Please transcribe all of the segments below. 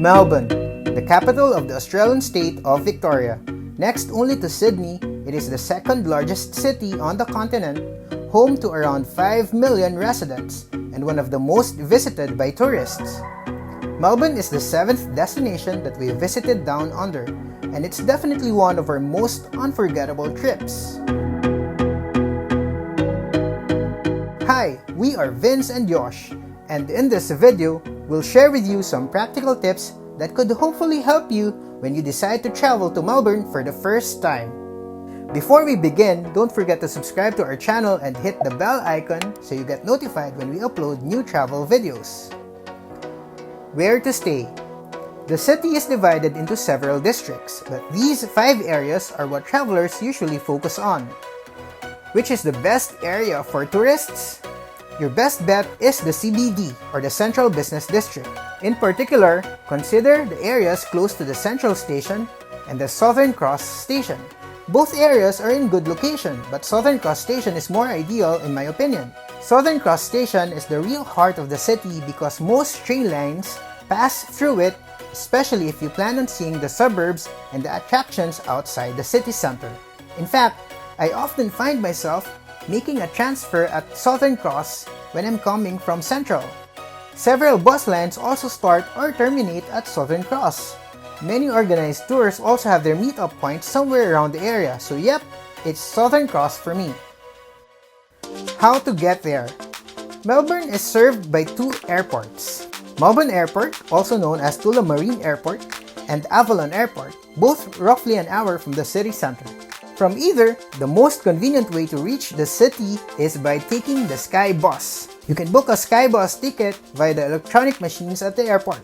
Melbourne, the capital of the Australian state of Victoria. Next only to Sydney, it is the second largest city on the continent, home to around 5 million residents, and one of the most visited by tourists. Melbourne is the 7th destination that we visited down under, and it's definitely one of our most unforgettable trips. Hi, we are Vince and Josh, and in this video, we'll share with you some practical tips that could hopefully help you when you decide to travel to Melbourne for the first time. Before we begin, don't forget to subscribe to our channel and hit the bell icon so you get notified when we upload new travel videos. Where to stay? The city is divided into several districts, but these 5 areas are what travelers usually focus on. Which is the best area for tourists? Your best bet is the CBD, or the Central Business District. In particular, consider the areas close to the Central Station and the Southern Cross Station. Both areas are in good location, but Southern Cross Station is more ideal in my opinion. Southern Cross Station is the real heart of the city because most train lines pass through it, especially if you plan on seeing the suburbs and the attractions outside the city center. In fact, I often find myself making a transfer at Southern Cross when I'm coming from Central. Several bus lines also start or terminate at Southern Cross. Many organized tours also have their meetup points somewhere around the area, so yep, it's Southern Cross for me. How to get there? Melbourne is served by 2 airports. Melbourne Airport, also known as Tullamarine Airport, and Avalon Airport, both roughly an hour from the city center. From either, the most convenient way to reach the city is by taking the Sky Bus. You can book a Sky Bus ticket via the electronic machines at the airport.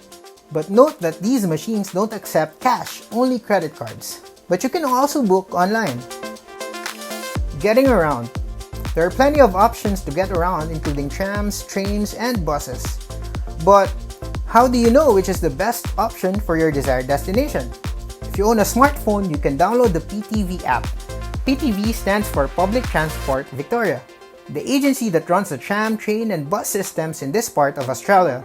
But note that these machines don't accept cash, only credit cards. But you can also book online. Getting around. There are plenty of options to get around, including trams, trains, and buses. But how do you know which is the best option for your desired destination? If you own a smartphone, you can download the PTV app. PTV stands for Public Transport Victoria, the agency that runs the tram, train, and bus systems in this part of Australia.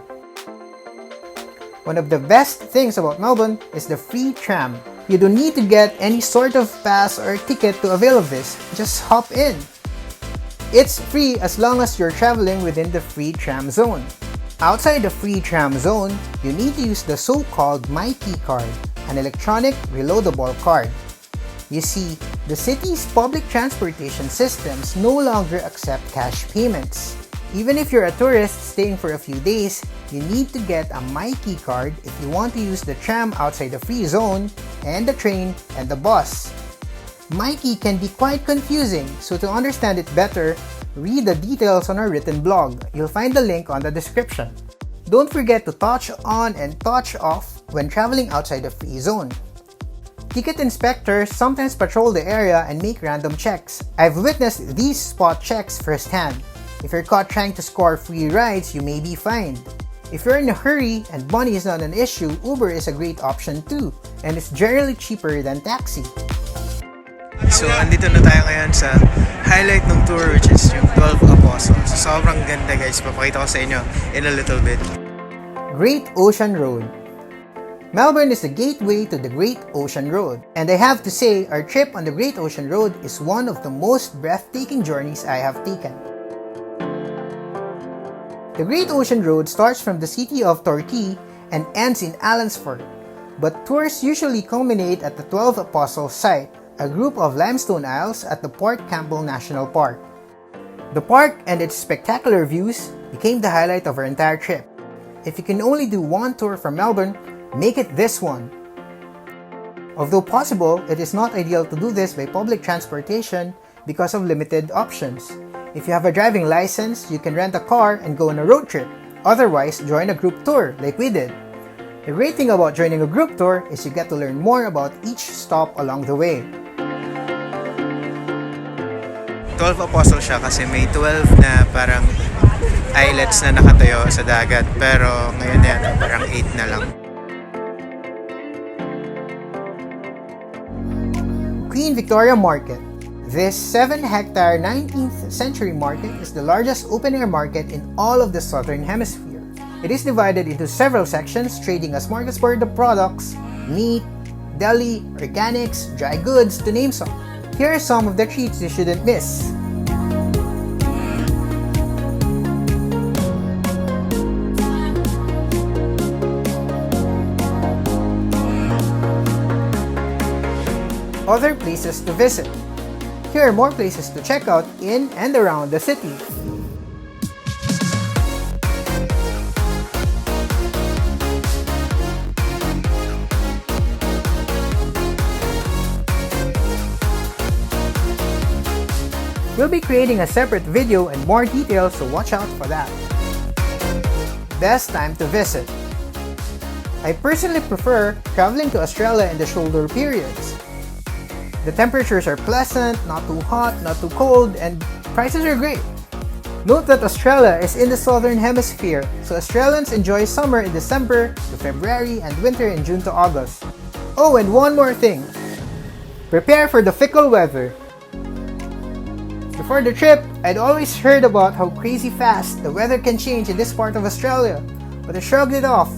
One of the best things about Melbourne is the free tram. You don't need to get any sort of pass or ticket to avail of this, just hop in. It's free as long as you're traveling within the free tram zone. Outside the free tram zone, you need to use the so-called MyKey card, an electronic reloadable card. You see, the city's public transportation systems no longer accept cash payments. Even if you're a tourist staying for a few days, you need to get a MyKey card if you want to use the tram outside the free zone, and the train, and the bus. MyKey can be quite confusing, so to understand it better, read the details on our written blog. You'll find the link on the description. Don't forget to touch on and touch off when traveling outside the free zone. Ticket inspectors sometimes patrol the area and make random checks. I've witnessed these spot checks firsthand. If you're caught trying to score free rides, you may be fined. If you're in a hurry and money is not an issue, Uber is a great option too, and it's generally cheaper than taxi. So, andito na tayo ngayon sa highlight ng tour, which is yung 12 Apostles. So, sobrang ganda guys, papakita ko sa inyo in a little bit. Great Ocean Road. Melbourne is the gateway to the Great Ocean Road, and I have to say our trip on the Great Ocean Road is one of the most breathtaking journeys I have taken. The Great Ocean Road starts from the city of Torquay and ends in Allansford, but tours usually culminate at the 12 Apostles site, a group of limestone isles at the Port Campbell National Park. The park and its spectacular views became the highlight of our entire trip. If you can only do one tour from Melbourne, make it this one. Although possible, it is not ideal to do this by public transportation because of limited options. If you have a driving license, you can rent a car and go on a road trip. Otherwise, join a group tour like we did. The great thing about joining a group tour is you get to learn more about each stop along the way. 12 Apostles siya kasi may 12 na parang islets na nakatayo sa dagat, pero ngayon yan parang 8 na lang. Queen Victoria Market. This 7-hectare 19th century market is the largest open-air market in all of the southern hemisphere. It is divided into several sections, trading a smorgasbord of products, meat, deli, organics, dry goods, to name some. Here are some of the treats you shouldn't miss. Other places to visit. Here are more places to check out in and around the city. We'll be creating a separate video and more details, so watch out for that. Best time to visit. I personally prefer traveling to Australia in the shoulder periods. The temperatures are pleasant, not too hot, not too cold, and prices are great. Note that Australia is in the southern hemisphere, so Australians enjoy summer in December to February and winter in June to August. Oh, and one more thing. Prepare for the fickle weather. Before the trip, I'd always heard about how crazy fast the weather can change in this part of Australia, but I shrugged it off.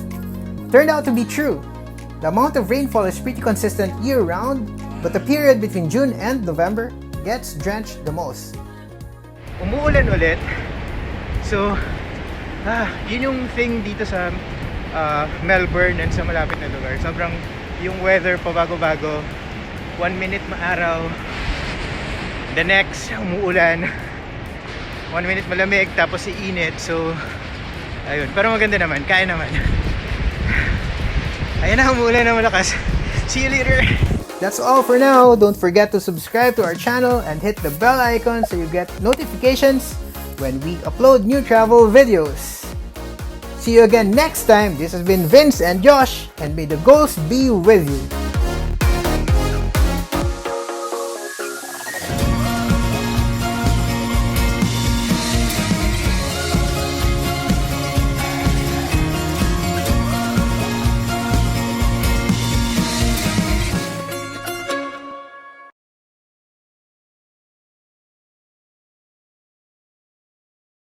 Turned out to be true. The amount of rainfall is pretty consistent year-round, but the period between June and November gets drenched the most. Umuulan ulit. So, yun yung thing dito sa Melbourne and sa malapit na lugar. Sobrang yung weather pabago-bago. 1 minute maaraw, the next umuulan. 1 minute malamig, tapos iinit. So, ayun. Pero maganda naman, kaya naman. Ayun na, umuulan na malakas. See you later! That's all for now. Don't forget to subscribe to our channel and hit the bell icon so you get notifications when we upload new travel videos. See you again next time. This has been Vince and Josh, and may the ghost be with you.